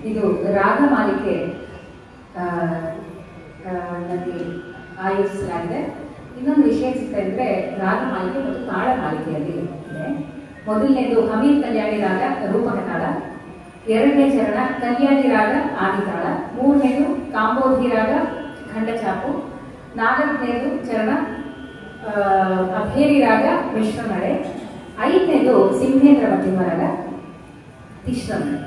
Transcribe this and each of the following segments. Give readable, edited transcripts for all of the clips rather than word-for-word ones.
ಇದು ರಾಗಮಾಲಿಕೆ ನಲ್ಲಿ ಆಯೋಜಿಸಲಾಗಿದೆ. ಇನ್ನೊಂದು ವಿಶೇಷತೆ ಅಂದರೆ ರಾಗಮಾಲಿಕೆ ಮತ್ತು ತಾಳಮಾಲಿಕೆಯಲ್ಲಿ ಇದೆ. ಮೊದಲನೇದು ಹಮೀರ್ ಕಲ್ಯಾಣಿ ರಾಗ ರೂಪಕ ತಾಳ, ಎರಡನೇ ಚರಣ ಕಲ್ಯಾಣಿ ರಾಗ ಆದಿತಾಳ, ಮೂರನೇದು ಕಾಂಬೋಧಿ ರಾಗ ಖಂಡಚಾಪು, ನಾಲ್ಕನೇದು ಚರಣ ಅಭೇರಿ ರಾಗ ಮಿಶ್ರ ನಡೆ, ಐದನೇದು ಸಿಂಹೇಂದ್ರ ಮಧ್ಯಮ ರಾಗ ತಿಶ್ರ ನಡೆ.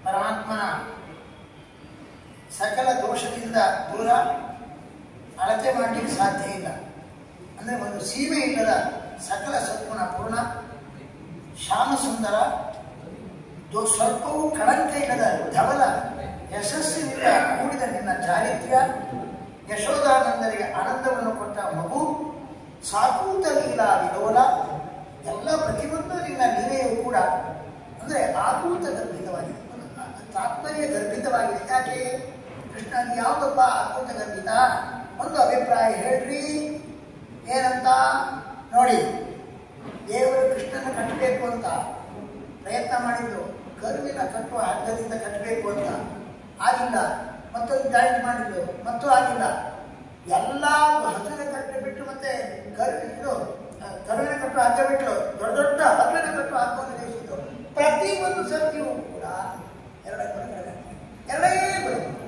ಪರಮಾತ್ಮನ ಸಕಲ ದೋಷದಿಂದ ದೂರ, ಅಳತೆ ಮಾಡಲಿಕ್ಕೆ ಸಾಧ್ಯ ಇಲ್ಲ. ಅಂದರೆ ಒಂದು ಸೀಮೆ ಇಲ್ಲದ ಸಕಲ ಸದ್ಗುಣ ಪೂರ್ಣ, ಶ್ಯಾಮಸುಂದರ, ಸ್ವಲ್ಪವೂ ಕಳಂಕ ಇಲ್ಲದ ಧವಲ, ಯಶಸ್ಸಿನಿಂದ ಕೂಡಿದ ನಿನ್ನ ಚಾರಿತ್ರ್ಯ, ಯಶೋಧಾನಂದರಿಗೆ ಆನಂದವನ್ನು ಕೊಟ್ಟ ಮಗು, ಸಾಕೂತ ಲೀಲಾ ವಿಲೋಲ, ಎಲ್ಲ ಪ್ರತಿಯೊಂದು ನಿನ್ನ ಲೀಲೆಯೂ ಕೂಡ ಅಂದರೆ ಆಕೂತ ಗರ್ಭಿತವಾಗಿದೆ, ತಾತ್ಪರ್ಯ ಗರ್ಭಿತವಾಗಿದೆ. ಯಾಕೆ ಕೃಷ್ಣ ಯಾವುದಪ್ಪ ಆಕೂತ ಗರ್ಭಿತ? ಒಂದು ಅಭಿಪ್ರಾಯ ಹೇಳ್ರಿ. ಏನಂತ ನೋಡಿ, ದೇವರು ಕೃಷ್ಣನ ಕಟ್ಟಬೇಕು ಅಂತ ಪ್ರಯತ್ನ ಮಾಡಿದ್ರು, ಕರುವಿನ ಕಟ್ಟುವ ಹಗ್ಗದಿಂದ ಕಟ್ಟಬೇಕು ಅಂತ ಆಗಿಲ್ಲ. ಮತ್ತೊಂದು ಜಾಯಿಂಟ್ ಮಾಡಿದ್ರು, ಮತ್ತು ಆಗಿಲ್ಲ. ಎಲ್ಲ ಹಸುವಿನ ಕಟ್ಟೆ ಬಿಟ್ಟು ಮತ್ತೆ ಕರುವಿನ ಕಟ್ಟುವ ಹಗ್ಗ ಬಿಟ್ಟು ದೊಡ್ಡ ದೊಡ್ಡ ಹಗ್ಗನ ಕಟ್ಟುವ ಹಗ್ಗವನ್ನು ದೇಶಿದ್ರು. ಪ್ರತಿ ಒಂದು ಸರ್ತಿಯೂ ಕೂಡ ಎರಡೇ ಬರುತ್ತೆ.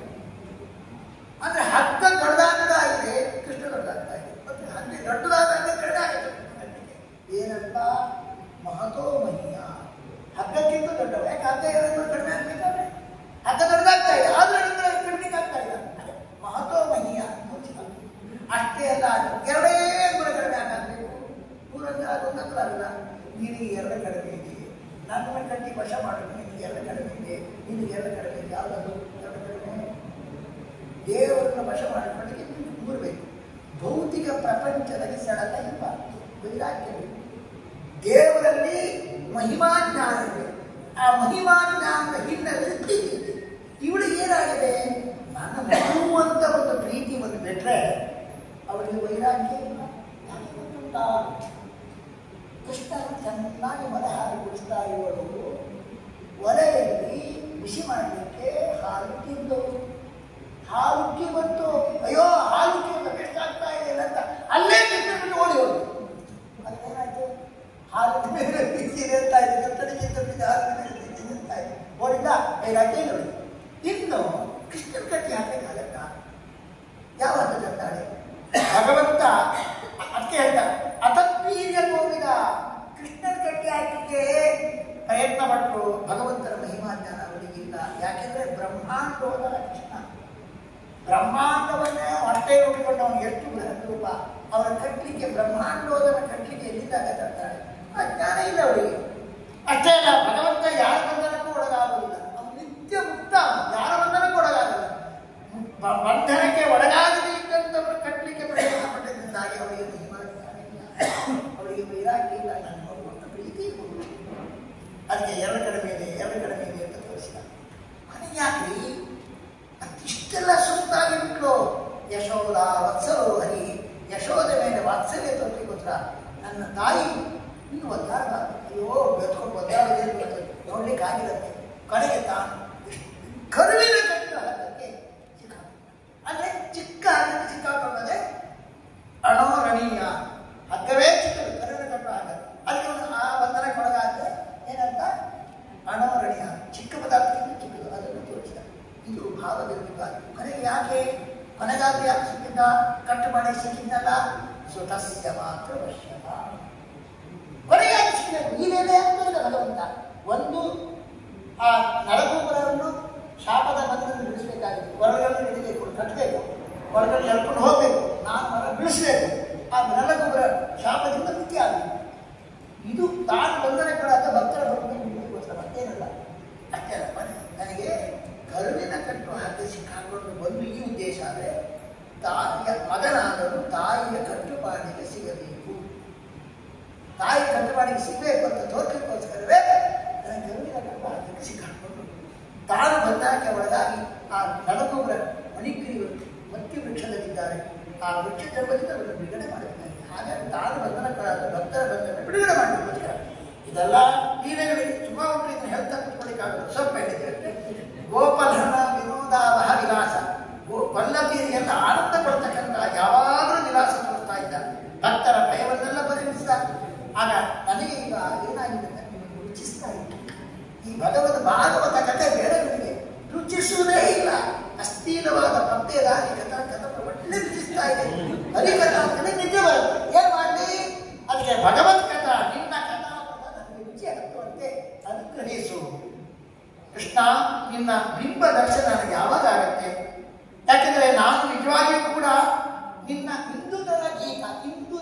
ಅಂದ್ರೆ ಹಗ್ಗ ದೊಡ್ಡದಾಗ್ತಾ ಇದೆ, ಕೃಷ್ಣ ದೊಡ್ಡದಾಗ್ತಾ ಇದೆ, ಮತ್ತೆ ಹಗ್ಗ ದೊಡ್ಡದಾದಾಗ ಕಡಿಮೆ ಆಗುತ್ತೆ. ಏನಂತ ಮಹತೋ ಮಹಿಯ, ಹಗ್ಗಕ್ಕಿಂತ ದೊಡ್ಡವ. ಯಾಕೆ ಹಗ್ಗ ಏನಾದ್ರು ಕಡಿಮೆ ಆಗ್ಬೇಕಾದ್ರೆ ಹಗ್ಗ ದೊಡ್ಡದಾಗ್ತಾ ಇದೆ, ಆದ್ರೆ ಕಡಿಮೆ ಆಗ್ತಾ ಇಲ್ಲ. ಮಹತೋ ಮಹಿಯ ಅಷ್ಟೇ ಅಲ್ಲ, ಎರಡೇ ಗುಣ ಕಡಿಮೆ ಆಗಬೇಕು. ಪೂರ್ವಜ ಅದೊಂದಲ್ಲ, ನಿನಗೆ ಎರಡು ಕಡಿಮೆ ಇದೆ, ನನ್ನ ಕಟ್ಟಿ ವಶ ಮಾಡೋದು ನಿನಗೆ ಎರಡು ಕಡಿಮೆ ಇದೆ, ನಿನಗೆ ಎರಡು ಕಡಿಮೆ ಇದೆ. ಯಾವುದಾದ್ರು ಎರಡು ಕಡಿಮೆ? ದೇವರನ್ನು ವಶ ಮಾಡಿಕೊಳ್ಳಿಕ್ಕೆ ಕೂರಬೇಕು. ಭೌತಿಕ ಪ್ರಪಂಚದಲ್ಲಿ ಸಡಲ ಇಲ್ಲ, ವೈರಾಗ್ಯವಿದೆ. ದೇವರಲ್ಲಿ ಮಹಿಮಾಜ್ಞಾನ ಇದೆ. ಆ ಮಹಿಮಾಜ್ಞಾನದ ಹಿನ್ನೆಲೆ ಇದೆ. ಇವಳಿಗೆ ಏನಾಗಿದೆ? ನನ್ನ ಮಗು ಅಂತ ಒಂದು ಪ್ರೀತಿ ಒಂದು ಬಿಟ್ರೆ ಅವಳಿಗೆ ವೈರಾಗ್ಯ ಇಲ್ಲ. ಕೃಷ್ಣನ ಚೆನ್ನಾಗಿ ಮನೆ ಹಾರಿಗೊಳಿಸ್ತಾ ಇರುವಳು. ಒಲೆಯಲ್ಲಿ ಬಿಸಿ ಮಾಡಲಿಕ್ಕೆ ಹಾಲುಕ್ಕಿದ್ದು, ಹಾಲುಕ್ಕಿ ಬಂತು. ಅಯ್ಯೋ ಹಾಲುಕ್ಕಿ ಅಂತ ಬೇಕಾಗ್ತಾ ಇದೆ ಅಂತ ಅಲ್ಲೇ ಬಿಟ್ಟು ಓಡಿ ಹೋದು. ಅದೇನಾಯ್ತು? ಹಾಲು ಮೇಲೆ ಬಿಸಿದೆ ಅಂತ ಇದೆ, ಕತ್ತಡಿಗೆ ತಪ್ಪಿದ ಹಾಲು ಮೇಲೆ ಬಿಸಿದೆ ಅಂತ ಇದೆ, ಓಡಿಲ್ಲ. ವೈರಾಗ್ಯ ನೋಡಿ. ಇನ್ನು ಕೃಷ್ಣನ ಕಟ್ಟಿ ಹಾಕಬೇಕಾಗತ್ತ? ಯಾವಾಗ ಅಂತಾಳೆ ಭಗವಂತ? ಅದಕ್ಕೆ ಹೇಳ್ತಾರೆ, ಅತತ್ವೀರ್ಯ ಹೋಗಿದ ಕೃಷ್ಣನ ಕಟ್ಟಿ ಹಾಕಲಿಕ್ಕೆ ಪ್ರಯತ್ನ ಪಟ್ಟರು. ಭಗವಂತನ ಮಹಿಮಾಜ್ಞಾನ ಅವರಿಗಿಲ್ಲ. ಯಾಕೆಂದ್ರೆ ಬ್ರಹ್ಮಾಂಡೋದ ಕೃಷ್ಣ, ಬ್ರಹ್ಮಾಂಡವನ್ನೇ ಹೊಟ್ಟೆ ಉಟ್ಕೊಂಡು ಅವನು ಎಷ್ಟು ಬೃಹತ್ ರೂಪ. ಅವರ ಕಟ್ಟಲಿಕ್ಕೆ, ಬ್ರಹ್ಮಾಂಡೋದನ ಕಟ್ಟಲಿಕ್ಕೆ ಎಲ್ಲಿದ್ದಾಗ ತರ್ತಾಳೆ? ಆ ಜ್ಞಾನ ಇಲ್ಲ ಅವರಿಗೆ. ಅಷ್ಟೇ ಅಲ್ಲ, ಭಗವಂತ ಯಾರ ಬಂಧನಕ್ಕೂ ಒಳಗಾಗುವುದಿಲ್ಲ. ಅವನು ನಿತ್ಯ ಮುಕ್ತ, ಯಾರ ಬಂಧನಕ್ಕೂ ಒಳಗಾಗಲ್ಲ. ಬಂಧನಕ್ಕೆ ಒಳಗಾಗದೇ ಇದ್ದಂಥವ್ರು ಕಟ್ಟಲಿಕ್ಕೆ ಪ್ರಯತ್ನ ಪಟ್ಟಿದ್ದಾಗಿ ಅವರಿಗೆ ಮಹಿಮಾಜ್ಞಾನ ಇಲ್ಲ, ಅವರಿಗೆ ವೈರಾಗ್ಯ ಇಲ್ಲ. ನನ್ನ ಮಗುವನ್ನು ಪ್ರೀತಿ ಕೊಡು. ಅದಕ್ಕೆ ಎರಡು ಕಡಿಮೆ ಇದೆ, ಎರಡು ಕಡಿಮೆ ಇದೆ ಅಂತ ತೋರಿಸಿದ. ನನಗೆ ಯಾಕೆ ಅದಿಷ್ಟೆಲ್ಲ ಸುಸ್ತಾಗಿ ಬಿಟ್ಲು? ಯಶೋಧ ವತ್ಸಲೋ ಹರಿ, ಯಶೋಧ ಮೇಲೆ ವಾತ್ಸಲ್ಯ ತೋರಿಸಿ ಗೊತ್ತರ. ನನ್ನ ತಾಯಿ ಇನ್ನು ಒದ್ದಾಡಬಾರ್ದು. ಅಯ್ಯೋ ಬೆತ್ಕೊಂಡು ಒದ್ದಾಡೋದೇ ನೋಡ್ಲಿಕ್ಕೆ ಆಗಿರುತ್ತೆ. ಕಡೆಗೆ ತಾನು ಕರುವಿನ ಕಟ್ಟುವ ಹಗ್ಗಕ್ಕೆ ಸಿಕ್ಕಾಕ, ಅಂದ್ರೆ ಚಿಕ್ಕ ಹಗ್ಗಕ್ಕೆ ಸಿಕ್ಕಾಕೊಂಡದೆ ಅಣೋರಣೀಯ. ಹಗ್ಗವೇ ಚಿಕ್ಕದು, ಕರುವಿನ ಕಟ್ಟುವ ಹಗ್ಗ. ಅಲ್ಲಿ ಆ ಬಂಧನಕ್ಕೆ ಒಳಗಾದ್ರೆ ಏನಂತ? ಅಣೋರಣೀಯ, ಚಿಕ್ಕ ಪದಾರ್ಥಕ್ಕಿಂತ ಚಿಕ್ಕದು. ಅದನ್ನು ತೋರಿಸಿದ. ಇದು ಭಾವದಲ್ಲಿರಬಾರ್ದು. ಕೊನೆಗೆ ಯಾಕೆ ಕೊನೆಗಾದ್ರೆ ಯಾಕೆ ಸಿಕ್ಕಿದ್ದ? ಕಟ್ಟು ಮಾಡಿ ಸಿಕ್ಕಿದ್ದಲ್ಲ, ಸ್ವತಸ್ಯ ಮಾತ್ರ ವಶ್ಯತ. ಕೊನೆಗಾಗಿ ಸಿಕ್ಕಿದ ನೀವೇನೇ ಆಗ್ತದೆ ಭಗವಂತ. ಒಂದು ಆ ನರಗೋಪುರವನ್ನು ಶಾಪದ ಬಂಧನದಲ್ಲಿ ಬಿಡಿಸಬೇಕಾಗಿದೆ. ಹೊರಗಡೆ ಹಿಡಿಬೇಕು, ಕಟ್ಟಬೇಕು, ಹೊರಗಡೆ ಎಳ್ಕೊಂಡು ಹೋಗಬೇಕು, ನಾನು ಮರ ಬಿಡಿಸಬೇಕು. ಆ ನರಗೋಪುರ ಶಾಪದಿಂದ ಮುಖ್ಯ ಆಗಬೇಕು. ಇದು ತಾನು ಬಂಧನಕ್ಕೊಳಾದ ಭಕ್ತರ ಬಂಧನಕ್ಕೋಸ್ಕರ ಮತ್ತೇನಲ್ಲ. ಅಷ್ಟೇ ಅಲ್ಲ, ನನಗೆ ಕರುವಿನ ಕಟ್ಟುವ ಹಗ್ಗ ಸಿಕ್ಕಾಕೊಂಡು ಬಂದು ಈ ಉದ್ದೇಶ ಆದರೆ ತಾಯಿಯ ಮಗನಾದರೂ ತಾಯಿಯ ಕಟ್ಟುಪಾಡಿಗೆ ಸಿಗಬೇಕು. ತಾಯಿ ಕಟ್ಟುಪಾಡಿಗೆ ಸಿಗಬೇಕು ಅಂತ ತೋರಿಸಲಿಕ್ಕೋಸ್ಕರವೇ ನನಗೆ ಕರುವಿನ ಕಟ್ಟುವ ಹಗ್ಗಕ್ಕೆ ಸಿಕ್ಕಾಕೊಂಡು ತಾನು ಬಂಧನಕ್ಕೆ ಒಳಗಾಗಿ ಆ ನಡಗೋಪುರ ಮಣಿಗ್ರೀವರು ಮತ್ತಿ ವೃಕ್ಷದಲ್ಲಿದ್ದಾರೆ. ಆ ವೃಕ್ಷ ಜನ್ಮದಿಂದ ಅವರನ್ನು ಬಿಡುಗಡೆ ಮಾಡಿದ್ದಾರೆ. ಹಾಗಾಗಿ ತಾನು ಬಂಧನಕ್ಕೊಳಾದ ಭಕ್ತರ ಬಂಧನ ಬಿಡುಗಡೆ ಮಾಡಲಿಕ್ಕೋಸ್ಕರ ಇದೆಲ್ಲ ಲೀಲೆಗಳಿಗೆ ತುಂಬಾ ಉಂಟು. ಇದನ್ನು ಹೇಳ್ತಾ ಕುತ್ಕೊಳ್ಳಿಕ್ಕಾಗಲ್ಲ, ಸ್ವಲ್ಪ ಹೇಳಿದ್ದೇವೆ. ಗೋಪಲನ ವಿನೋದಾವಹ ವಿಲಾಸ, ಕೊಲ್ಲತೀರಿಯೆಲ್ಲ ಆನಂದ ಕೊಡ್ತಕ್ಕಂಥ ಯಾವಾಗಲೂ ವಿಲಾಸ ತೋರ್ತಾ ಇದ್ದ. ಭಕ್ತರ ಭಯವನ್ನೆಲ್ಲ ಪರಿಹರಿಸಿದ. ಆಗ ನನಗೆ ಈಗ ಏನಾಗಿದೆ ನಿಮಗೆ ರುಚಿಸ್ತಾ ಇತ್ತು. ಈ ಭಗವದ್ ಭಾಗವತ ಕಥೆ ಬೇರೆಯವರಿಗೆ ರುಚಿಸುವುದೇ ಇಲ್ಲ. ಅಸ್ಥೀಲವಾದ ಪದ್ಯದಾಗಿ ಕಥಾ ಒಳ್ಳೆ ರುಚಿಸ್ತಾ ಇದೆ. ಹರಿಕಥಾ ನಿಜ ಬರುತ್ತೆ. ಏನ್ ಮಾಡಲಿ?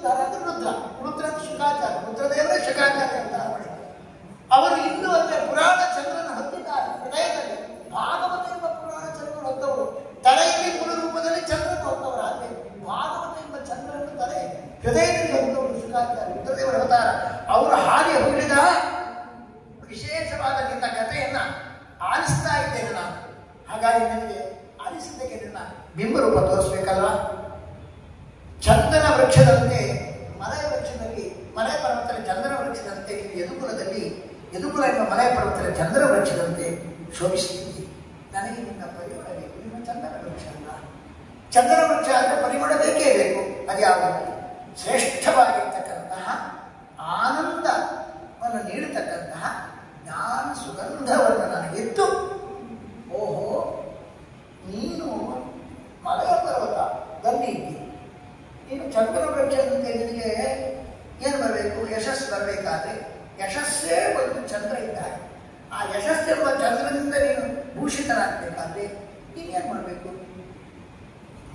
ಇದ್ದಾರೆ ಅದು ರುದ್ರ ಶುಕಾಚಾರ್ಯ, ರುದ್ರದೇವರೇ ಶುಕಾಚಾರ್ಯ ಅಂತ ಅವರು ಇಂದು ಅಂದ್ರೆ ಪುರಾಣ ಚಂದ್ರನ ಹೊತ್ತಿದ್ದಾರೆ ಹೃದಯದಲ್ಲಿ. ಭಾಗವತ ಎಂಬ ಪುರಾಣ ಚಂದ್ರನ ಹೊತ್ತವರು, ತಲೆಯಲ್ಲಿ ರೂಪದಲ್ಲಿ ಚಂದ್ರನ ಹೊತ್ತವರು. ಆದರೆ ಭಾಗವತ ಎಂಬ ಚಂದ್ರನ ತಲೆ ಹೃದಯದಲ್ಲಿ ಹೊತ್ತವರು ಶುಕಾಚಾರ್ಯ, ರುದ್ರದೇವರ ಅವತಾರ. ಅವರು ಹಾಗೆ ಹುಟ್ಟಿದ ವಿಶೇಷವಾದ ನಿನ್ನ ಕಥೆಯನ್ನ ಆಲಿಸ್ತಾ ಇದ್ದೇನೆ ನಾನು. ಹಾಗಾಗಿ ನನಗೆ ಆಲಿಸಿದ್ದಕ್ಕೆ ನಿನ್ನ ಬಿಂಬರೂಪ ತೋರಿಸ್ಬೇಕಲ್ವ. ಚಂದನ ವೃಕ್ಷದಂತೆ ಮಲಯ ವೃಕ್ಷದಲ್ಲಿ, ಮಲಯ ಪರ್ವತದ ಚಂದನ ವೃಕ್ಷದಂತೆ ಯದುಕುಲ ಎಂಬ ಮಲಯ ಪರ್ವತದ ಚಂದನ ವೃಕ್ಷದಂತೆ ಶೋಭಿಸುತ್ತೀವಿ. ನನಗೆ ನಿನ್ನ ಪರಿಮಳ ಬೇಕು. ನಿಮ್ಮ ಚಂದನ ವೃಕ್ಷ ಅಲ್ಲ. ಚಂದನ ವೃಕ್ಷ ಅಂದರೆ ಪರಿಮಳ ಬೇಕೇ ಬೇಕು. ಅದ್ಯಾವ ಶ್ರೇಷ್ಠವಾಗಿರ್ತಕ್ಕಂತಹ ಆನಂದವನ್ನು ನೀಡತಕ್ಕಂತಹ ಜ್ಞಾನ ಸುಗಂಧವನ್ನು ನನಗಿತ್ತು. ಓಹೋ, ನೀನು ಮಲಯ ಪರ್ವತದಲ್ಲಿ ಇದ್ದಿ, ನೀನು ಚಂದನ ವೃಕ್ಷದಂತೆ ನಿನಗೆ ಏನು ಬರಬೇಕು? ಯಶಸ್ಸು ಬರಬೇಕಾದ್ರೆ ಯಶಸ್ಸೇ ಒಂದು ಚಂದ್ರ ಇದ್ದಾರೆ. ಆ ಯಶಸ್ಸೆಂಬ ಚಂದ್ರನಿಂದ ನೀನು ಭೂಷಿತನಾಗಬೇಕಾದ್ರೆ ನೀನೇನು ಮಾಡಬೇಕು?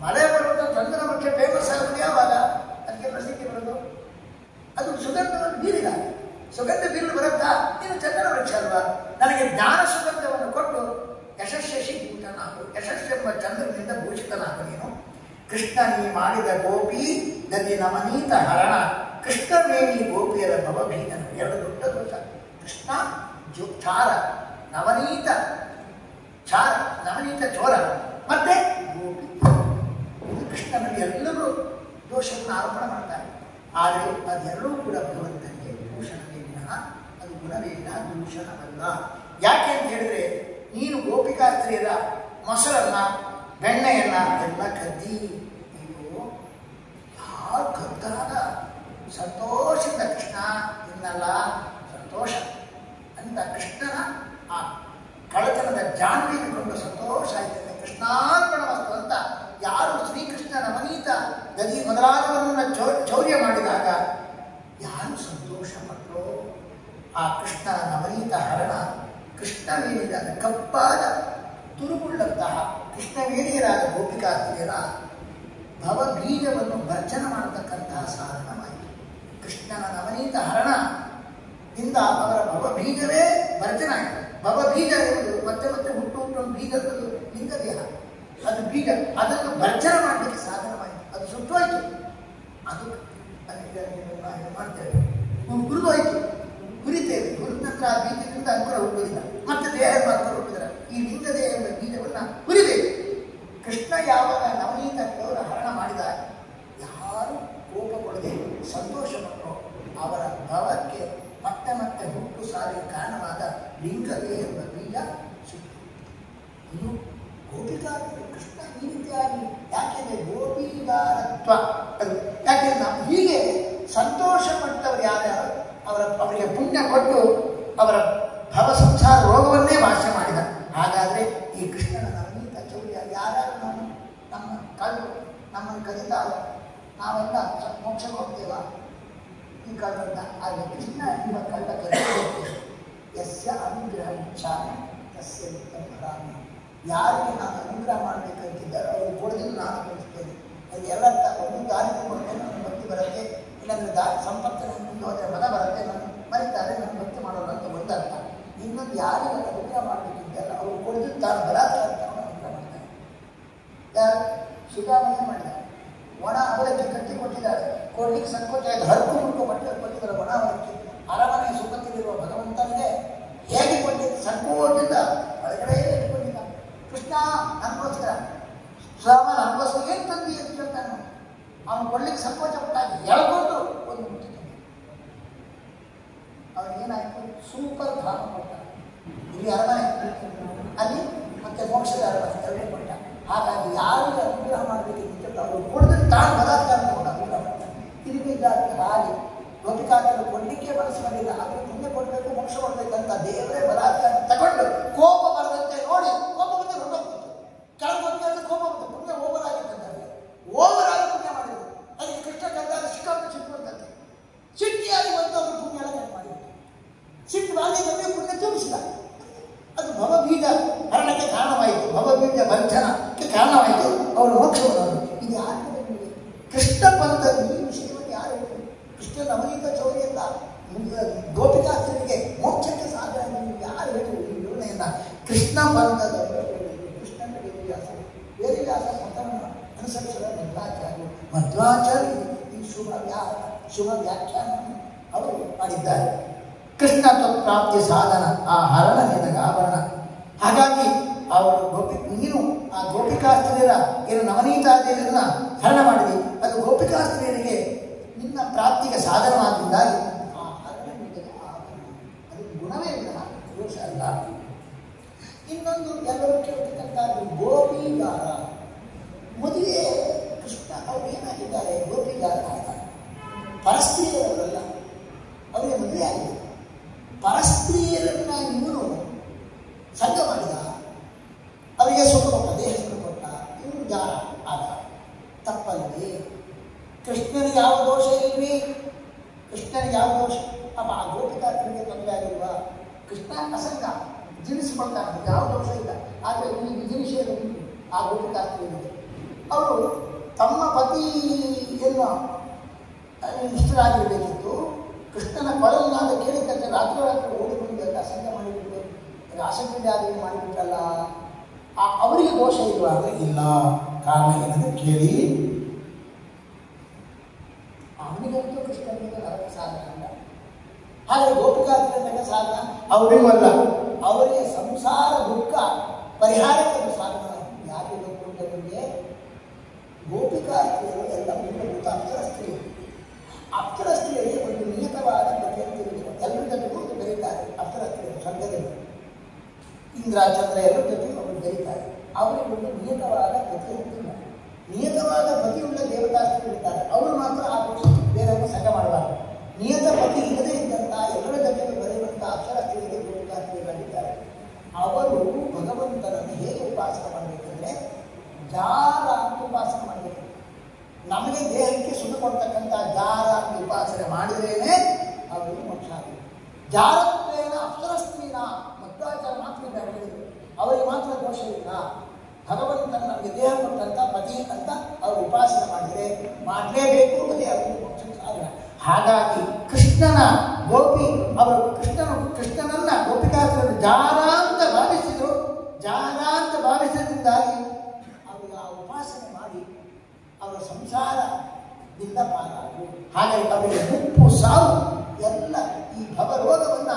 ಮಲಯ ಪರ್ವತ ಚಂದನ ವೃಕ್ಷ ಫೇಮಸ್ ಆಗೋದು ಯಾವಾಗ? ಅದಕ್ಕೆ ಪ್ರಸಿದ್ಧಿ ಬರೋದು ಅದು ಸುಗಂಧವನ್ನು ಬೀರಿದಾಗ. ಸುಗಂಧ ಬೀರಲು ಬರುತ್ತಾ? ನೀನು ಚಂದನ ವೃಕ್ಷ ಅಲ್ವಾ? ನನಗೆ ಜ್ಞಾನ ಸುಗಂಧವನ್ನು ಕೊಟ್ಟು ಯಶಸ್ಸೆಂಬ ಚಂದ್ರನಿಂದ ಭೂಷಿತನಾಗ ನೀನು. ಕೃಷ್ಣ ನೀ ಮಾಡಿದ ಗೋಪಿ ಗತಿ ನವನೀತ ಹರಣ, ಕೃಷ್ಣವೇಣಿ ಗೋಪಿಯರ ಭವಭೀತನು. ಎರಡು ದೊಡ್ಡ ದೋಷ. ಕೃಷ್ಣ ಚಾರ, ನವನೀತ ಚೋರ, ಮತ್ತೆ ಗೋಪಿ. ಕೃಷ್ಣನಲ್ಲಿ ಎಲ್ಲರೂ ದೋಷವನ್ನು ಆರೋಪಣೆ ಮಾಡ್ತಾರೆ. ಆದರೆ ಅದೆಲ್ಲರೂ ಕೂಡ ಭಗವಂತನಿಗೆ ಭೂಷಣವೇ ವಿನಃ ಅದು ಗುಣವೇ ವಿನಃ ದೂಷಣವಲ್ಲ. ಯಾಕೆ ಅಂತ ಹೇಳಿದ್ರೆ, ನೀನು ಗೋಪಿಕಾಸ್ತ್ರೀಯರ ಮೊಸರನ್ನ ಬೆಣ್ಣೆಯನ್ನ ಎಲ್ಲ ಕದ್ದಿ. ನೀವು ಯಾರು ಕದ್ದಾಗ ಸಂತೋಷದಿಂದ ಕೃಷ್ಣ ಇನ್ನಲ್ಲ ಸಂತೋಷ ಅಂತ ಕೃಷ್ಣನ ಆ ಕಳತನದ ಜಾನ್ವಿಗೆ ಕೊಂಡು ಸಂತೋಷ ಆಯ್ತದೆ. ಕೃಷ್ಣಾರ್ಪಣವಸ್ತು ಅಂತ ಯಾರು ಶ್ರೀಕೃಷ್ಣ ನವನೀತ ಗದಿ ಮೊದಲಾದವರನ್ನ ಚೌರ್ಯ ಮಾಡಿದಾಗ ಯಾರು ಸಂತೋಷ ಪಟ್ಟರೋ ಆ ಕೃಷ್ಣನ ನವನೀತ ಹರಣ, ಕೃಷ್ಣವೇಣಿಯರಾದ ಕಪ್ಪಾದ ತುರುಗುಳ್ಳಂತಹ ಕೃಷ್ಣವೇಣಿಯರಾದ ಗೋಪಿಕಾಸ್ತ್ರೀಯರ ಭವಬೀಜವನ್ನು ಭರ್ಜನ ಮಾಡತಕ್ಕಂತಹ ಸಾಧನವಾಯಿತು. ಕೃಷ್ಣನ ನವನೀತ ಹರಣದಿಂದ ಅವರ ಭವಬೀಜವೇ ಭರ್ಜನ ಆಯಿತು. ಭವಬೀಜ ಎಂಬುದು ಮತ್ತೆ ಮತ್ತೆ ಹುಟ್ಟು ಬೀಜದ್ದು ಲಿಂಗ ದೇಹ, ಅದು ಬೀಜ. ಅದನ್ನು ಭರ್ಜನ ಮಾಡಲಿಕ್ಕೆ ಸಾಧನವಾಯಿತು. ಅದು ಸುಟ್ಟೋಯ್ತು. ಅದು ಮಾಡ್ತೇವೆ, ಹುರಿದೋಯ್ತು, ಹುರಿತೇವೆ. ಹುರಿದ ನಂತರ ಆ ಬೀಜದಿಂದ ಅಂಕುರ ಹುಟ್ಟುವುದಿಲ್ಲ, ಮತ್ತೆ ದೇಹ ಅಂಕುರ ಹುಟ್ಟಿದರೆ ಈ ಲಿಂಗ ದೇಹ ಎಂಬ ಬೀಜವನ್ನು ಹುರಿಬೇಕು. ಕೃಷ್ಣ ಯಾವಾಗ ನವನೀತ ಗೌರ ಹರಣ ಮಾಡಿದ ಯಾರು ಕೋಪ ಕೊಡದೆ ಸಂತೋಷಪಟ್ಟರು ಅವರ ಭವಕ್ಕೆ ಮತ್ತೆ ಮತ್ತೆ ಹುಟ್ಟು ಸಾರಿಗೆ ಕಾರಣವಾದ ಲಿಂಗವೇ ಎಂಬ ಬೀಜ ಸಿಕ್ತು. ಇನ್ನು ಗೋಪಿಗಾರರು ಕೃಷ್ಣ ಈ ರೀತಿಯಾಗಿ ಯಾಕೆಂದ್ರೆ ಗೋಪಿಗಾರತ್ವ ಅದು ಯಾಕೆಂದ್ರೆ ನಾವು ಹೀಗೆ ಸಂತೋಷ ಪಟ್ಟವರು ಯಾರ್ಯಾರು ಅವರಿಗೆ ಪುಣ್ಯ ಕೊಟ್ಟು ಅವರ ಭವ ಸಂಸಾರ ರೋಗವನ್ನೇ ವಾಸ ಮಾಡಿದ. ಹಾಗಾದ್ರೆ ಈ ಕೃಷ್ಣನ ನವನೀತ ಚೌರ್ಯ ಯಾರ್ಯಾರು ನಮ್ಮನ್ನು ಕಲಿತಾವ ನಾವೆಲ್ಲ ಮೋಕ್ಷಕ್ಕೆ ಹೋಗ್ತೇವ ಈ ಕಳ್ಳನ್ನ. ಆದರೆ ಕೃಷ್ಣ ಎಂಬ ಕಳ್ಳ ಕಲಿತೇವೆ. ಯಸ್ಯ ಅನುಗ್ರಹ ಇಚ್ಛಾಮಿ ತಸ್ಯ ವಿತ್ತಂಭರಾಮಿ. ಯಾರಿಗೆ ನಾನು ಅನುಗ್ರಹ ಮಾಡಬೇಕಂತಿದ್ದಾರೋ ಅವರು ಕೊಡೋದನ್ನು ನಾನು ಕಲಿಸ್ತೇನೆ. ಅದು ಎಲ್ಲರ ಒಂದು ದಾರಿ ಕೊಟ್ಟರೆ ನನ್ನ ಭಕ್ತಿ ಬರುತ್ತೆ, ಇಲ್ಲಾಂದರೆ ಸಂಪತ್ತಿನ ಮುಂದೆ ಹೋದರೆ ಮನ ಬರುತ್ತೆ, ನಾನು ಮರೀತಾರೆ ನನ್ನ ಭಕ್ತಿ ಮಾಡೋಣ ಅಂತ ಒಂದರ್ಥ. ಇನ್ನೊಂದು ಯಾರಿಗೆ ಅನುಗ್ರಹ ಮಾಡಬೇಕಿದ್ದಲ್ಲ ಅವರು ಕೊಡೋದು ತಾನು ಬಲಾತ್ಕಾರ ಅನುಗ್ರಹ ಮಾಡ್ತಾರೆ. ಯಾರು ಸುಧಾಮನೆ ಮಾಡಿದ ಒಣ ಅವಲಕ್ಕಿ ಕಟ್ಟಿ ಕೊಟ್ಟಿದ್ದಾರೆ, ಕೊಡ್ಲಿಕ್ಕೆ ಸಂಕೋಚ ಆಯಿತು. ಹರಕು ಮುಟ್ಟು ಮಟ್ಟೆ ಕೊಟ್ಟಿದ್ದಾರೆ ಒಣ ಅವಲಕ್ಕಿ. ಅರಮನೆ ಸುಖದಲ್ಲಿರುವ ಭಗವಂತನಿಗೆ ಹೇಗೆ ಕೊಟ್ಟಿದ್ದು ಸಂಕೋಚದಿಂದ ಒಳಗಡೆ ಇಟ್ಕೊಂಡಿದ್ದ. ಕೃಷ್ಣ ನನಗೋಸ್ಕರ ಸ್ವಾಮ ನನಗೋಸ್ಕರ ಏನು ತಂದು ಅಂತ ಕೇಳ್ತಾನೆ. ಅವನು ಕೊಡ್ಲಿಕ್ಕೆ ಸಂಕೋಚ ಪಟ್ಟಾಗಿ ಹೇಳ್ಕೊಂಡು ಒಂದು ಮುಟ್ಟಿ ಅವನಿಗೇನಾಯಿತು? ಸೂಪರ್ ಧಾಮ ಕೊಟ್ಟ. ಇಲ್ಲಿ ಅರಮನೆ, ಅಲ್ಲಿ ಮತ್ತೆ ಮೋಕ್ಷದ ಅರಮನೆ ಎರಡೇ ಕೊಟ್ಟ. ಹಾಗಾಗಿ ಯಾರಿಗೆ ಅನುಗ್ರಹ ಮಾಡಬೇಕಿತ್ತು ಅವರು ಕೊಡಿದ್ರೆ ತಾನು ಬಲಾತ್ಕಾರ ಕೂಡ ಅನುಗ್ರಹ ಮಾಡ್ತಾರೆ. ತಿರುಗಿದ್ದಾಗಿ ಹಾಗೆ ಗೋಪಿಕಾರರು ಕೊಡಲಿಕ್ಕೆ ಮನಸ್ಸು ಬರಲಿಲ್ಲ, ಆದರೆ ಮುಂದೆ ಕೊಡಬೇಕು ಮೋಕ್ಷ ಕೊಡಬೇಕಂತ ದೇವರೇ ಬಲಾತ್ಕಾರ ತಗೊಂಡು ಕೋಪ ಬರದಂತೆ ನೋಡಿ ಕೋಪ ಬಂದು ಹೊರಟೋಗ್ತಿತ್ತು. ಕೆಲವು ಗೋಪಿಕಾರರು ಕೋಪ ಬಂತು, ಪುಣ್ಯ ಓವರ್ ಆಗಿರ್ತಂತೆ, ಓವರ್ ಆಗಿ ಪುಣ್ಯ ಮಾಡಿದ್ರು. ಅದಕ್ಕೆ ಕೃಷ್ಣ ಕಂದಾಗ ಸಿಕ್ಕಾಪಟ್ಟೆ ಸಿಟ್ಟು ಬರ್ತಂತೆ. ಸಿಟ್ಟಿಯಾಗಿ ಬಂದವರು ಪುಣ್ಯ ಎಲ್ಲ ಕಟ್ ಮಾಡಿದ್ರು. ಸಿಟ್ಟು ಬಾಗಿ ಬಂದು ಪುಣ್ಯ ತುಂಬಿಸಿದ. ಅದು ಭವಬೀಜ ಹರಣಕ್ಕೆ ಕಾರಣವಾಯಿತು, ಭವಬೀಜ ಭಂಜನಕ್ಕೆ ಕಾರಣವಾಯಿತು. ಅವರು ಮೋಕ್ಷವನ್ನು ಇದು ಯಾರು ಕೃಷ್ಣ ಪಂಥದ ಈ ವಿಷಯವನ್ನು ಯಾರು ಬಂಧದ ಕೃಷ್ಣನ ವೇದವ್ಯಾಸ ವೇದವ್ಯಾಸ ಮತವನ್ನು ಅನುಸರಿಸಿದ ಮಧ್ವಾಚಾರ್ಯರು ಮಧ್ವಾಚಾರ್ಯರು ಈ ಶುಭ ವ್ಯಾಖ್ಯಾನ ಅವರು ಮಾಡಿದ್ದಾರೆ. ಕೃಷ್ಣ ತತ್ಪ್ರಾಪ್ತಿ ಸಾಧನ ಆ ಹರಣ ನಿನಗಾಭರಣ. ಹಾಗಾಗಿ ಅವರು ನೀನು ಆ ಗೋಪಿಕಾಸ್ತ್ರೀಯರ ಏನು ನವನೀತಾದಿಗಳನ್ನ ಹರಣ ಮಾಡಿದೆ, ಅದು ಗೋಪಿಕಾಸ್ತ್ರೀಯರಿಗೆ ನಿನ್ನ ಪ್ರಾಪ್ತಿಗೆ ಸಾಧನವಾದ್ದರಿಂದಾಗಿ ಆ ಹರಣ ನಿನಗೆ ಆಭರಣ. ಅದು ಗುಣವೇ ಇಲ್ಲ, ದೋಷ ಅಲ್ಲ. ಇನ್ನೊಂದು ಎಲ್ಲರೂ ಕೇಳ್ತಕ್ಕಂಥದ್ದು ಗೋಪಿಗಾರ. ಮದುವೆ ಕೃಷ್ಣ ಅವರು ಏನಾಗಿದ್ದಾರೆ, ಗೋಪಿಗಾರ ಆಗಿದ್ದಾರೆ. ಪರಸ್ತ್ರೀಯರವರಲ್ಲ, ಅವರಿಗೆ ಮದುವೆ ಆಗಿದೆ. ಪರಸ್ತ್ರೀಯರನ್ನ ಇವನು ಸಂಘ ಮಾಡಿದ, ಅವರಿಗೆ ಸುಖ ಕೊಟ್ಟ, ದೇಹ ಸುಖ ಕೊಟ್ಟ, ಇವನು ಜಾರ ಆದ. ತಪ್ಪಲ್ಲದೆ ಕೃಷ್ಣನಿಗೆ ಯಾವ ದೋಷ ಇಲ್ವಿ, ಕೃಷ್ಣನಿಗೆ ಯಾವ ದೋಷ? ಅಪ್ಪ ಆ ಗೋಪಿಕಾತ್ರಿಗೆ ತೊಂದರೆ ಆಗಿಲ್ವಾ? ಕೃಷ್ಣ ಅಸಂಗ ಜೀವಿಸಿಕೊಳ್ತಾನೆ, ಯಾವ ದೋಷ ಇಲ್ಲ. ಆದರೆ ಈ ವಿಧಿ ನಿಷೇಧ ಉಂಟು ಆ ಗೋಪಿಕಾತ್ರಿಗೆ. ಅವರು ತಮ್ಮ ಪತಿಯನ್ನು ಇಷ್ಟರಾಗಿರಬೇಕಿತ್ತು. ಕೃಷ್ಣನ ಕೊಳಲನಾದ ಕೇಳಿದಂತೆ ರಾತ್ರಿ ಓಡಿಕೊಂಡು ಸಂಘ ಮಾಡಿಬಿಟ್ಟು ರಾಸಕ್ರೀಡೆ ಆದರೂ ಮಾಡಿಬಿಟ್ಟಲ್ಲ, ಅವರಿಗೆ ದೋಷ ಇಲ್ವಾ ಅಂದರೆ ಇಲ್ಲ. ಕಾರಣ ಏನಂದ್ರೆ ಕೇಳಿ, ಅವನಿಗಂತೂ ಕೃಷ್ಣನಿಗೆ ನರಕ ಸಾಧನ ಅಲ್ಲ. ಹಾಗೆ ಗೋಪಿಕಾತ್ರಿಗೆ ಸಾಧನ ಅವರಿಗೂ ಅಲ್ಲ. ಅವರಿಗೆ ಸಂಸಾರ ದುಃಖ ಪರಿಹಾರಕ್ಕೆ ಸಾಧನ. ಯಾಕೆ ಗೊತ್ತುಂಟವರಿಗೆ ಗೋಪಿಕಾಸ್ತ್ರೀಯರು ಎಲ್ಲ ಮೂಲಭೂತ ಅಪ್ಸರಸ್ತ್ರೀಯರು. ಅಪ್ಸರಸ್ತ್ರೀಯರಿಗೆ ಒಂದು ನಿಯತವಾದ ಪ್ರತಿಯೊಂದು ಎಲ್ಲರ ಜೊತೆಗೂ ಬೆರೀತಾರೆ. ಅಪ್ಸರಸ್ತ್ರೀಯರು ಸ್ವರ್ಗದಲ್ಲಿ ಇಂದ್ರ ಚಂದ್ರ ಎಲ್ಲರ ಜೊತೆ ಅವರು ಬೆರೀತಾರೆ. ಅವರಿಗೆ ಒಂದು ನಿಯತವಾದ ಪ್ರತಿಯೊಂದಿಲ್ಲ. ನಿಯತವಾದ ಪತಿಯುಳ್ಳ ದೇವತಾಸ್ತ್ರೀಯರು ಇರ್ತಾರೆ, ಅವರು ಮಾತ್ರ ಆ ಬೇರೆಯವರು ಸಂಘ ಮಾಡಬಾರದು. ನಿಯತ ಪತಿ ಇಲ್ಲದೇ ಇದ್ದಂಥ ಎಲ್ಲರ ಜೊತೆಗೆ ಬರೆಯುವಂಥ ಅಪ್ಸರಸ್ತ್ರೀಯರಿಗೆ ಗೋಪಿಕಾಸ್ತ್ರೀಯರಾಗಿದ್ದಾರೆ. ಅವರು ಭಗವಂತನನ್ನು ಹೇಗೆ ಉಪಾಸನೆ ಮಾಡಬೇಕಂದ್ರೆ ಜಾರ ಅಂತ ಉಪಾಸನೆ ಮಾಡಬೇಕು. ನಮಗೆ ದೇಹಕ್ಕೆ ಸುಖ ಕೊಡ್ತಕ್ಕಂಥ ಜಾರ ಅಂತ ಉಪಾಸನೆ ಮಾಡಿದ್ರೇನೆ ಅವರು ಮೋಕ್ಷ ಆಗಿದೆ. ಜಾರತ್ವೇನ ಅಪ್ಸರಸ್ತ್ರೀನ ಮಧ್ವಾಚಾರ ಮಾತ್ರ ಹೇಳಿದರು, ಅವರಿಗೆ ಮಾತ್ರ ದೋಷ ಇಲ್ಲ. ಭಗವಂತನ ನಮಗೆ ದೇಹ ಕೊಟ್ಟಂಥ ಪತಿ ಅಂತ ಅವರು ಉಪಾಸನೆ ಮಾಡಿದರೆ ಮಾಡಲೇಬೇಕು, ಅದೇ ಅವರಿಗೆ ಮೋಕ್ಷ ಸಾಧನ. ಹಾಗಾಗಿ ಕೃಷ್ಣನ ಗೋಪಿ ಅವರು ಕೃಷ್ಣನನ್ನ ಗೋಪಿಕಾಸ್ತ್ರೀಯರು ಜಾರ ಅಂತ ಭಾವಿಸಿದರು. ಜಾರ ಅಂತ ಭಾವಿಸಿದ್ರಿಂದಾಗಿ ಅವರು ಆ ಉಪಾಸನೆ ಮಾಡಿ ಅವರ ಸಂಸಾರದಿಂದ ಪಾರಾದರು. ಹಾಗಾಗಿ ಅವರಿಗೆ ಮುಪ್ಪು ಸಾವು ಎಲ್ಲ ಈ ಭವರೋಗವನ್ನು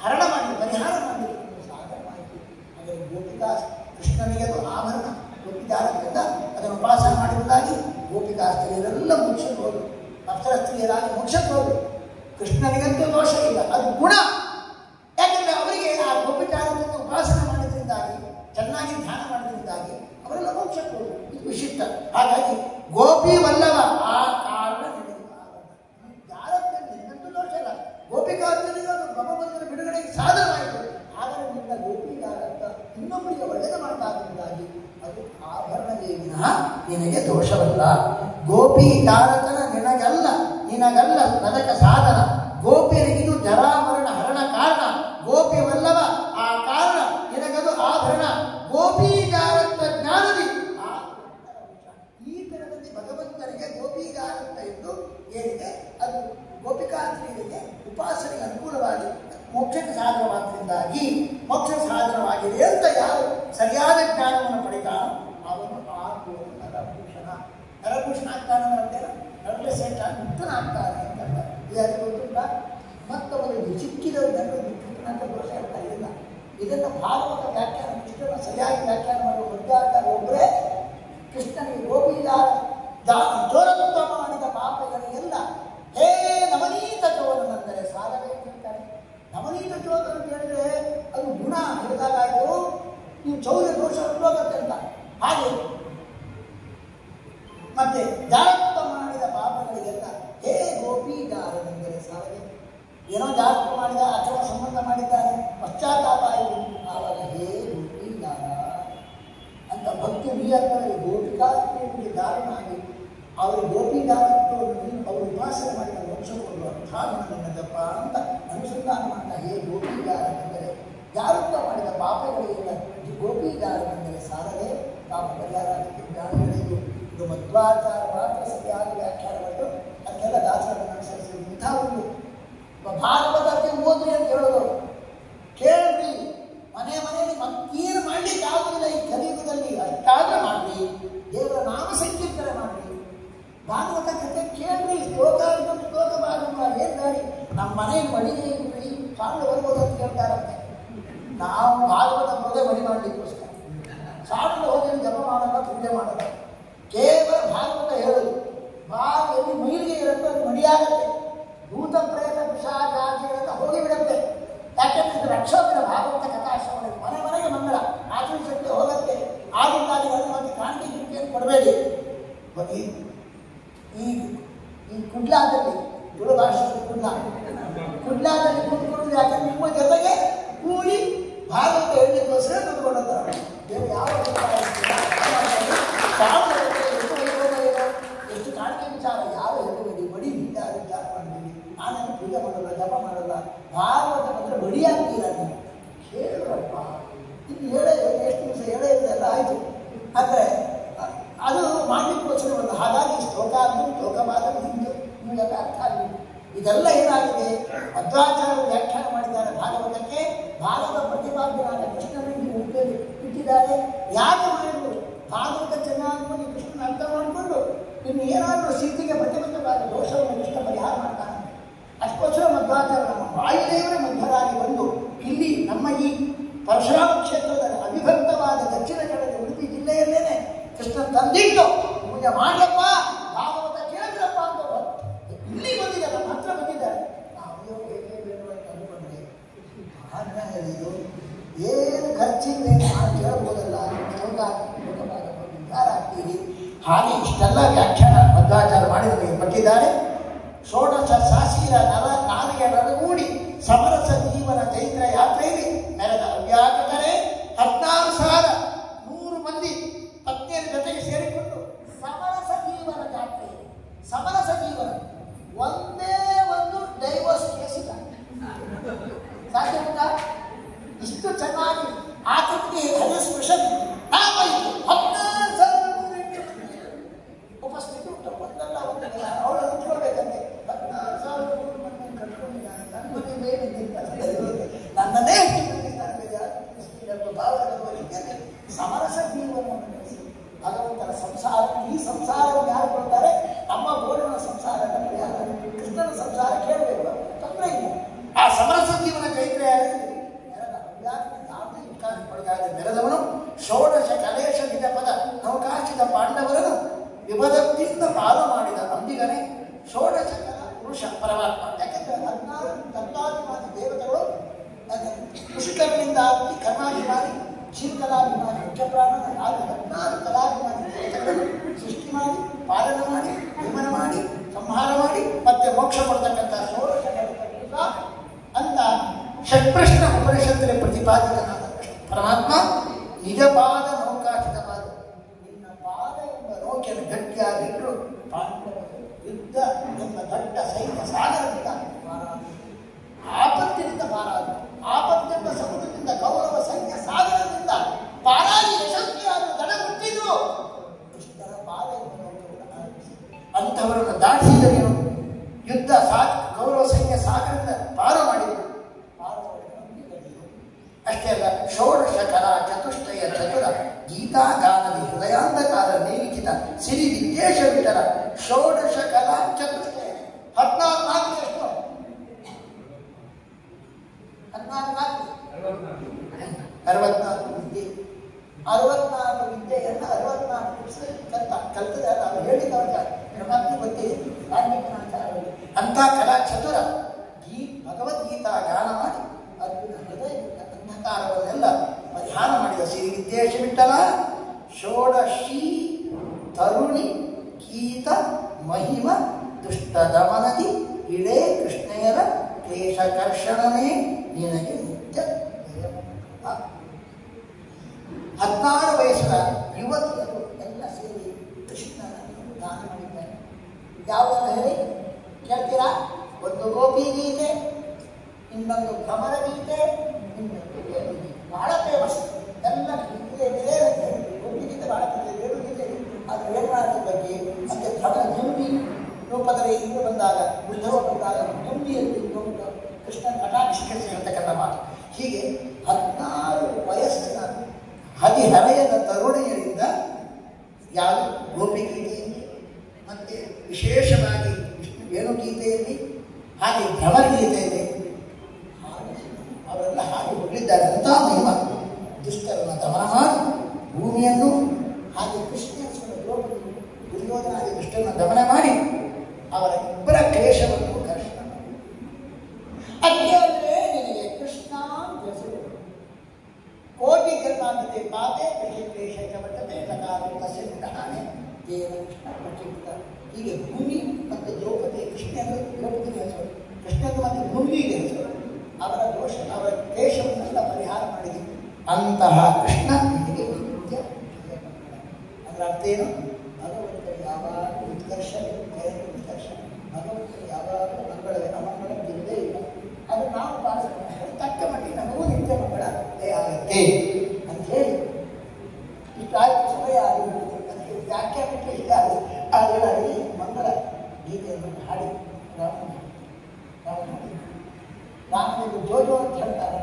ಹರಣ ಮಾಡಿ ಪರಿಹಾರ ಮಾಡಲಿಕ್ಕೆ ಸಾಧನ ಮಾಡಿತು. ಹಾಗಾಗಿ ಗೋಪಿಕಾ ಕೃಷ್ಣನಿಗೆ ಅದು ಆಭರಣ ಗೋಪಿದಾರದಿಂದ ಅದನ್ನು ಉಪಾಸನೆ ಮಾಡಿದ್ದಾಗಿ ಗೋಪಿಕಾಸ್ತ್ರೀಯರೆಲ್ಲ ಮೋಕ್ಷಕ್ಕೆ ಹೋದರು, ಅಪ್ಸರಸ್ತ್ರೀಯರಾಗಿ ಮೋಕ್ಷಕ್ಕೆ ಹೋದರು. ಕೃಷ್ಣನಿಗಂತೂ ದೋಷ ಇಲ್ಲ, ಅದು ಗುಣ. ಯಾಕಂದರೆ ಅವರಿಗೆ ಆ ಗೋಪಿಕಾರದಿಂದ ಉಪಾಸನೆ ಮಾಡಿದ್ರಿಂದಾಗಿ, ಚೆನ್ನಾಗಿ ಧ್ಯಾನ ಮಾಡಿದ್ರಿಂದಾಗಿ ಅವರೆಲ್ಲ ಮೋಕ್ಷಕ್ಕೆ ಹೋದರು. ಇದು ವಿಶಿಷ್ಟ. ಹಾಗಾಗಿ ಗೋಪಿ ವಲ್ಲವ ಆ ಕಾರಣ ಯಾರಕ್ಕಂತೂ ದೋಷ ಇಲ್ಲ. ಗೋಪಿಕಾರ್ಜನಿಗೆ ಅದು ಭಗವಂತನ ಬಿಡುಗಡೆಗೆ ಸಾಧನವಾಯಿತು. ಆದರೆ ನಿನ್ನ ಗೋಪಿಗಾರಂತ ಇನ್ನೊಬ್ಬರಿಗೆ ಒಳ್ಳೆಯದು ಮಾಡ್ತಾದ್ರಿಂದಾಗಿ ಅದು ಆಭರಣವೇ ವಿನಃ ನಿನಗೆ ದೋಷವಲ್ಲ. ಗೋಪಿ ತಾರಕನ ನಿನಗಲ್ಲ ನರಕ ಸಾಧನ. ಗೋಪಿಯರಿಗಿದು ಜರಾಮರಣ ಹರಣ ಕಾರಣ. ಗೋಪಿ ವಲ್ಲವ ಆ ಕಾರಣ ನಿನಗದು ಆಭರಣ. ಗೋಪಿಗಾರತ್ವ ಜ್ಞಾನದಿ ಈ ತರದಲ್ಲಿ ಭಗವಂತನಿಗೆ ಗೋಪಿಗಾರತ್ವ ಎಂದು ಏನಿದೆ ಅದು ಗೋಪಿಕಾಸ್ತ್ರೀಯರಿಗೆ ಉಪಾಸನೆಗೆ ಅನುಕೂಲವಾಗಿ ಮೋಕ್ಷಕ್ಕೆ ಸಾಧನವಾದ್ದರಿಂದಾಗಿ ಮೋಕ್ಷ ಸಾಧನವಾಗಿದೆ ಅಂತ ಯಾರು ಸರಿಯಾದ ಜ್ಞಾನವನ್ನು ಪಡಿತಾನೋ ಅವನು ಆಗುವುದು ನರಭೂಷಣ. ನರಭೂಷಣ ಆಗ್ತಾನೆ ಅಂತೇಳಿ ನರಳೆ ಶ್ರೇಷ್ಠ ಮುಕ್ತನಾಗ್ತಾನೆ ಅಂತ ಇದು ಗೊತ್ತಿಲ್ಲ. ಮತ್ತವರು ಚಿಕ್ಕಿದವರು ಅಂತ ದೋಷ ಹೇಳ್ತಾ ಇಲ್ಲ. ಇದನ್ನು ಭಾಗವತ ವ್ಯಾಖ್ಯಾನ ಕೃಷ್ಣನ ಸರಿಯಾಗಿ ವ್ಯಾಖ್ಯಾನ ಮಾಡುವ ಮಧ್ವಾಚಾರ್ಯ ಒಬ್ಬರೇ ಕೃಷ್ಣನಿಗೆ ಗೋಪಿದಾರ ಜೋರತ್ವ ಮಾಡಿದ ಪಾಪಗಳಿಗೆಲ್ಲ ಹೇ ನವನೀತ ಚೋದನೆಂದರೆ ಸಾಧನೆ ಹೇಳ್ತಾರೆ. ನವನೀತ ಚೋದನೆ ಅಂತ ಹೇಳಿದ್ರೆ ಅದು ಗುಣ ಹಿಡಿದಾಗಾಯಿತು, ನೀವು ಚೌರ್ಯ ದೋಷ ಉಪಯೋಗತ್ತೆ ಅಂತ. ಹಾಗೆ ಮತ್ತೆ ಜಾರತ್ವ ಮಾಡಿದ ಪಾಪಗಳಿಗೆಲ್ಲ ಹೇ ಗೋಪಿದಾರನೆಂದರೆ ಸಾಧನೆ. ಏನೋ ಜಾರತ್ವ ಮಾಡಿದ ಅಥವಾ ಸಂಬಂಧ ಮಾಡಿದ್ದಾನೆ, ಪಶ್ಚಾತ್ತಾಪ ಆಯಿತು, ಆವಾಗ ಹೇ ಗೋಪಿದಾರ ಅಂತ ಭಕ್ತಿ ನಿಯಂತ್ರಣದಲ್ಲಿ ಗೋಪಿಕಾಸ್ತ್ರೀಯರಿಗೆ ದಾರುಣಾಗಿ ಅವರು ಗೋಪಿದಾರತ್ವವನ್ನು ಅವರು ಉಪಾಸನೆ ಮಾಡಿದ ಮೋಕ್ಷ ಕೊಡುವ ಅರ್ಥಾನಂದಪ್ಪ ಅಂತ ಅನುಸಂಧಾನ ಮಾಡ್ತಾ ಹೇ ಗೋಪಿದಾರನೆಂದರೆ ಜಾರತ್ವ ಮಾಡಿದ ಪಾಪಗಳಿಗೆಲ್ಲ ಗೋಪಿದಾರನೆಂದರೆ ಸಾಧನೆ ಪಾಪ ಪರಿಹಾರ ಜ್ಞಾನಗಳಿದ್ದು. ಇದು ಮಧ್ವಾಚಾರ ಮಾತ್ರ ಸರಿಯಾದ ವ್ಯಾಖ್ಯಾನ ಮಾಡಿದ್ದು ಅದಕ್ಕೆಲ್ಲ ದಾಸರನ್ನು ಅನುಸರಿಸಿದ್ರು. ಇಂಥ ಒಂದು ಭಾಗವತಕ್ಕೆ ಓದ್ರಿ ಅಂತ ಹೇಳೋದು ಕೇಳ್ರಿ, ಮನೆಯಲ್ಲಿ ಮತ್ತೇನು ಮಾಡಿ ಮನೆಯಲ್ಲಿ ಮಡಿಗೆ ಇಟ್ಬಿಡಿ ಸಾಲು ಬರ್ಬೋದು ಅಂತ ಕೇಳ್ತಾರಂತೆ. ನಾವು ಭಾಗವತ ಬರೋದೇ ಮಡಿ ಮಾಡಲಿಕ್ಕೋಸ್ಕರ. ಸಾಲು ಹೋಗಿ ಜಪ ಮಾಡಲ್ಲ, ಪೂಜೆ ಮಾಡಲ್ಲ, ಕೇವಲ ಭಾಗವತ ಹೇಳೋದು. ಎಲ್ಲಿ ಮೈಲಿಗೆ ಇರುತ್ತೆ ಅದು ಮಡಿಯಾಗುತ್ತೆ. ಭೂತ ಪ್ರೇತ ಪಿಶಾಚಾದಿಗಳೆಲ್ಲ ಹೋಗಿಬಿಡುತ್ತೆ. ಯಾಕೆಂದ್ರೆ ಇದು ರಕ್ಷೋತ್ತರ ಭಾಗವತ ಕಥಾಶ್ರವಣ, ಮನೆ ಮನೆಗೆ ಮಂಗಳ ಆಚರಿಸಕ್ಕೆ ಹೋಗುತ್ತೆ. ಆಗಿದ್ದಾದಿಗಳನ್ನು ಮತ್ತೆ ಕಾಣಿಕೆ ಗಿಣಿಕೆಯನ್ನು ಕೊಡಬೇಡಿ. ಈ ಕುಡ್ಲಾದಲ್ಲಿ ತುಳುಭಾಷೆ ಕುಡ್ಲಾದಲ್ಲಿ ಕೂತ್ಕೊಂಡು ಯಾಕಂದ್ರೆ ನಿಮ್ಮ ಜೊತೆಗೆ ಕೂಡಿ ಭಾಗವತ ಹೇಳಲಿಕ್ಕೋಸ್ಕರ ಕೂತ್ಕೊಂಡಂತಾರೆ. ಬೇರೆ ಯಾವ ಎಷ್ಟು ಕಾಣಿಕೆ ವಿಚಾರ ಯಾವ ಹೇಳಬೇಡಿ, ಬಡಿ ವಿಚಾರ ಮಾಡಬೇಡಿ. ನಾನೇನು ಪೂಜೆ ಮಾಡಲ್ಲ, ಜಪ ಮಾಡಲ್ಲ, ಭಾಗವತ ಬಂದರೆ ಬಡಿಯಾಗ್ತೀರ ನೀವು ಕೇಳಪ್ಪ. ಇದು ಹೇಳೇ ಎಷ್ಟು ದಿವಸ ಹೇಳೇ ಇದೆಲ್ಲ ಆಯಿತು. ಆದರೆ ಅದು ಮಾಡಲಿಕ್ಕೋಸ್ಕರ ಒಂದು ಹಾಗಾಗಿ ಶ್ಲೋಕವಾದ ಹಿಂದೆ ನಿಮಗೆಲ್ಲ ಅರ್ಥ ಆಗಲಿ. ಇದೆಲ್ಲ ಏನಾಗಿದೆ, ಮಧ್ವಾಚಾರ್ಯರು ವ್ಯಾಖ್ಯಾನ ಮಾಡಿದ್ದಾರೆ ಭಾಗವತಕ್ಕೆ. ಭಾಗವತ ಪ್ರತಿಪಾದ್ಯನಾದ ಕೃಷ್ಣನಿಗೆ ಉಪಯೋಗ ಇಟ್ಟಿದ್ದಾರೆ. ಯಾಕೆ ಮಾಡಿದ್ರು? ಭಾಗವತ ಚೆನ್ನಾಗಿ ಬಂದು ಕೃಷ್ಣನ ಅರ್ಥ ಮಾಡಿಕೊಂಡು ಇನ್ನು ಏನಾದರೂ ಸಿದ್ಧಿಗೆ ಪ್ರತಿಬದ್ಧವಾದ ದೋಷವನ್ನು ಕೃಷ್ಣ ಪರಿಹಾರ ಮಾಡ್ತಾನೆ. ಅಷ್ಟೋತ್ಸವ ಮಧ್ವಾಚಾರ್ಯ ನಮ್ಮ ವಾಯುದೇವರೇ ಮಧ್ಯರಾಗಿ ಬಂದು ಇಲ್ಲಿ ನಮ್ಮ ಈ ಪರಶುರಾಮ ಕ್ಷೇತ್ರದಲ್ಲಿ ಅವಿಭಕ್ತವಾದ ದಕ್ಷಿಣ ಕಡೆಗೆ ಉಡುಪಿ ಜಿಲ್ಲೆಯಲ್ಲೇನೆ ಕೃಷ್ಣ ತಂದಿಟ್ಟು ಪೂಜೆ ಮಾಡಪ್ಪ, ಭಾಗವತ ಕೇಳಿದ್ರಪ್ಪ ಅಂತ ಇಲ್ಲಿ ಬಂದಿದ್ದಾರೆ, ನಮ್ಮ ಹತ್ರ ಬಂದಿದ್ದಾರೆ. ನಾವು ಹೇಗೆ ಬೇಡ ಅಂತ ಅಂದ್ಕೊಂಡ್ರೆ ಆಜ್ಞಾ ಹೇಳಿದ್ದು ಏನು ಖರ್ಚಿಲ್ಲ, ಕೇಳ್ಬೋದಲ್ಲ, ವಿಚಾರ ಆಗ್ತೀರಿ. ಹಾಗೆ ಇಷ್ಟೆಲ್ಲ ವ್ಯಾಖ್ಯಾನ ಮಧ್ವಾಚಾರ್ಯ ಮಾಡಿದವರಿಗೆ ಪಟ್ಟಿದ್ದಾರೆ. ಷೋಡಶ ಶಾಸೀರ ನಾಲಿಗೆ ನಡುಗೂಡಿ ಸಮರಸ ಜೀವನ ಚೈತ್ರ ಯಾತ್ರೆಯಲ್ಲಿ ನೆರೆದ ಅವ್ಯಾಕೃತರೇ 16,100 ಮಂದಿ ಪತ್ನಿಯರ ಜೊತೆಗೆ ಸೇರಿಕೊಂಡು ಸಮರಸ ಜೀವನ ಯಾತ್ರೆ. ಸಮರಸ ಜೀವನ ಒಂದೇ ಒಂದು ಡೈವೋರ್ಸ್ ಕೇಸ್ ಇಲ್ಲ. ಸಾಧ್ಯ ಉಂಟಾ? ಇಷ್ಟು ಚೆನ್ನಾಗಿ ಆತನಿಗೆ ಹರಿಸ್ಪೃಶನ್ ನಾವಾಯಿತು 16,100 ಉಪಸ್ಥಿತಿ ಉಂಟು. ಒಂದಲ್ಲ ಒಂದು ಅವಳು ಹಂಚ್ಕೊಳ್ಬೇಕಂತೆ 16,100 ಮಂದಿ ಕಟ್ಕೊಂಡಿದ್ದಾನೆ. ನನ್ನ ಮನೆ ನನ್ನನ್ನೇ ಸಮರಸ ಜೀವನವನ್ನು ನಡೆಸಿ ಭಗವಂತನ ಸಂಸಾರ, ಈ ಸಂಸಾರವನ್ನು ಯಾರು ಕೊಡ್ತಾರೆ? ನಮ್ಮ ಗೋಡನ ಸಂಸಾರ, ಕೃಷ್ಣನ ಸಂಸಾರ ಕೇಳಬೇಕು, ತೊಂದರೆ ಇಲ್ಲ. ಆ ಸಮರಸ ಜೀವನ ಚೈತ್ರ ನೆರೆದವನು ಷೋಡಶ ಕಲೇಶ ನಿಜಪದ ನೌಕಾಚಿತ ಪಾಂಡವರನ್ನು ವಿಭದಕ್ತಿಯಿಂದ ಪಾಲು ಮಾಡಿದ ಅಂಬಿಗನೇ ಷೋಡಶ ಕಲ ಪುರುಷ ಪರಮಾತ್ಮ. ಯಾಕೆಂದ್ರೆ 16 ತತ್ವಾಭಿಮಾನಿ ದೇವತೆಗಳು ಕೃಷಿಕಗಳಿಂದ ಆಗಿ ಕರ್ಮಾಭಿಮಾನಿ, ಕ್ಷೀರಕಲಾಭಿಮಾನಿ, ಮುಖ್ಯಪ್ರಾಣನ ಆಗ 14 ಕಲಾಭಿಮಾನಿ ದೇವತೆಗಳನ್ನು ಸೃಷ್ಟಿ ಮಾಡಿ, ಪಾಲನ ಮಾಡಿ, ನಿರ್ಮಾಣ ಮಾಡಿ, ಸಂಹಾರ ಮಾಡಿ, ಮತ್ತೆ ಮೋಕ್ಷ ಕೊಡ್ತಕ್ಕಂಥ ಷೋಡಶ ಪುರುಷ ಅಂತ ಷಟ್ಪ್ರಶ್ನ ಉಪನಿಷತ್ತಿನ ಪ್ರತಿಪಾದಿತನಾದ ಪರಮಾತ್ಮ ನಿಜ ಪಾದ ನೌಕಾಚಿತವಾದ ನಿನ್ನ ಪಾದ ಎಂಬ ನೌಕೆಯನ್ನು ಗಟ್ಟಿಯಾಗಿಟ್ಟು ಪಾಂಡವರು ಯುದ್ಧ ಎಂಬ ದೊಡ್ಡ ಸೈನ್ಯ ಸಾಗರದಿಂದ ಆಪತ್ತಿನಿಂದ ಪಾರಾದ, ಆಪತ್ತೆಂಬ ಸಮುದ್ರದಿಂದ ಕೌರವ ಸೈನ್ಯ ಸಾಗರದಿಂದ ಪಾರಾಗಿ ಯಶಸ್ವಿಯಾದ ತಡೆಗುಟ್ಟಿದ್ರು. ಕೃಷ್ಣನ ಪಾದ ಎಂಬ ನೌಕೆಯನ್ನು ಆರಂಭಿಸಿ ಅಂಥವರನ್ನು ದಾಟಿಸಿದ ನೀನು ಯುದ್ಧ ಕೌರವ ಸೈನ್ಯ ಸಾಗರದಿಂದ ಪಾರ ಮಾಡಿದರು. ಅಷ್ಟೇ ಅಲ್ಲ, ಷೋಡಶ ಕಲಾ ಚತುಷ್ಟಯ ಚತುರ ಗೀತಾಗಾನದಿ ಹೃದಯಾಂಧಕಾರ ನೇಮಿತ ಸಿರಿ ವಿದ್ಯೇಶ ವಿಠಲ ಷೋಡಶ ಕಲಾ ಚತುಷ್ಟಯ 14 ಎಷ್ಟು? 64 ವಿದ್ಯೆ. 64 ವಿದ್ಯೆಯನ್ನು 64 ಕಲ್ತದೆ. ನಾವು ಹೇಳಿದವಾಗ ಪ್ರಮಾತ್ಮ ಗೊತ್ತಿದೆ ವಾಲ್ಮೀಕಿನಾಚಾರ್ಯರು. ಅಂಥ ಕಲಾ ಚತುರ ಭಗವದ್ಗೀತಾ ಗಾನ ಮಾಡಿ ಅರ್ಜುನ ಹೃದಯದಿಂದ ಅಂಧಕಾರವನ್ನೆಲ್ಲ ಧ್ಯಾನ ಮಾಡಿದ ಶ್ರೀ ವಿದ್ಯೇಶ ವಿಠಲ ಷೋಡಶಿ ತರುಣಿ ಗೀತ ಮಹಿಮ ದುಷ್ಟ ದಮನದಿ ಇಡೇ ಕೃಷ್ಣೆಯರ ಕ್ಲೇಶಕರ್ಷಣನೇ ನಿನಗೆ ನಿತ್ಯ. 16 ವಯಸ್ಸಿನ ಯುವತಿಯರು ಎಲ್ಲ ಸೇರಿ ಕೃಷ್ಣನನ್ನು ಗಾನ ಮಾಡಿದ್ದಾರೆ. ಯಾವಾಗ ಹೇಳಿ ಕೇಳ್ತೀರಾ? ಒಂದು ಗೋಪಿ ಗೀತೆ, ಇನ್ನೊಂದು ಭ್ರಮರ ಗೀತೆ, ಇನ್ನೊಂದು ಗೀತೆ. ಬಹಳ ಫೇಮಸ್. ಎಲ್ಲ ಗೋಪಿ ಗೀತೆ ಬಹಳ ಏಳು ಗೀತೆ. ಅದು ವೇದನಾಥದ ಬಗ್ಗೆ, ಮತ್ತೆ ಭ್ರಮರ ದುಂಬಿ ರೂಪದಲ್ಲಿ ಇನ್ನು ಬಂದಾಗ, ಬುದ್ಧವ ಬಂದಾಗ ದುಂಬಿಯಲ್ಲಿ ಕೃಷ್ಣನ ಕಟಾಕ್ಷಿಸಿ ಹೇಳ್ತಕ್ಕಂಥ ಮಾತು. ಹೀಗೆ 16 ವಯಸ್ಸಿನ ಹದಿಹರೆಯದ ತರುಣಿಯರಿಂದ ಯಾವುದು ಗೋಪಿ ಗೀತೆಯಲ್ಲಿ, ಮತ್ತೆ ವಿಶೇಷವಾಗಿ ವಿಷ್ಣು ವೇಣುಗೀತೆಯಲ್ಲಿ, ಹಾಗೆ ಭ್ರಮರಗೀತೆ ಇದೆ, ಅವರೆಲ್ಲ ಹಾಗೆ ಹೊರಳಿದ್ದಾರೆ ಅಂತ ಮಹಿಮ. ದುಷ್ಟರನ್ನು ದಮನ ಮಾಡಿ ಭೂಮಿಯನ್ನು, ಹಾಗೆ ಕೃಷ್ಣ ದುರ್ಯೋಧನಾದಿ ದುಷ್ಟರನ್ನು ದಮನ ಮಾಡಿ ಅವರ ಇಬ್ಬರ ಕ್ಲೇಶವನ್ನು ಕರ್ಷಣ ಮಾಡಿ. ಅದೇ ನಿನಗೆ ಕೃಷ್ಣ ಹೆಸರು. ಕೋಟಿ ಜನ್ಮಾಂತತೆ ಪಾಪೆ ಕೃಷಿ ಕ್ಲೇಶ ಬರ್ತದೆ ನಕಾರಹಾನೆ ದೇವ ಕೃಷ್ಣ ಪ್ರಚಿತ. ಹೀಗೆ ಭೂಮಿ ಮತ್ತು ದ್ರೌಪದಿ, ಕೃಷ್ಣನು ದ್ರೌಪದಿಗೆ ಹೆಸರು, ಕೃಷ್ಣನು ಮತ್ತು ಭೂಮಿಗೆ ಹೆಸರು. ಅವರ ದೋಷ, ಅವರ ಕ್ಲೇಶವನ್ನೆಲ್ಲ ಪರಿಹಾರ ಮಾಡಿದೆ ಅಂತಹ ಕೃಷ್ಣ ನಿನಗೆ ನಿತ್ಯ ಅದರ ಅರ್ಥ ಏನು? ಭಗವಂತರು ಯಾವಾಗಲೂ ಉತ್ಕರ್ಷ, ಉತ್ಕರ್ಷ. ಭಗವಂತರು ಯಾವಾಗಲೂ ಮಂಗಳವೇ, ಅಮಂಗಳ ಇಲ್ಲದೇ ಇಲ್ಲ. ಅದು ನಾವು ಪಾಲಿಸಬೇಕು. ತಕ್ಕ ಮಟ್ಟಿಗೆ ನಮಗೂ ನಿತ್ಯ ಮಂಗಳ ಆಗತ್ತೆ ಅಂತ ಹೇಳಿ ಇಷ್ಟಾಯ್ತು. ಸಮಯ ಆಗಿಬಿಡುತ್ತೆ ಅದಕ್ಕೆ ವ್ಯಾಖ್ಯಾನ ಇಲ್ಲ. ಅದರಲ್ಲಿ ಮಂಗಳ ಗೀತೆಯನ್ನು ಹಾಡಿ ರಾಮನಿಗೆ ಜೋಜೋ ಅಂತ ಹೇಳ್ತಾರೆ.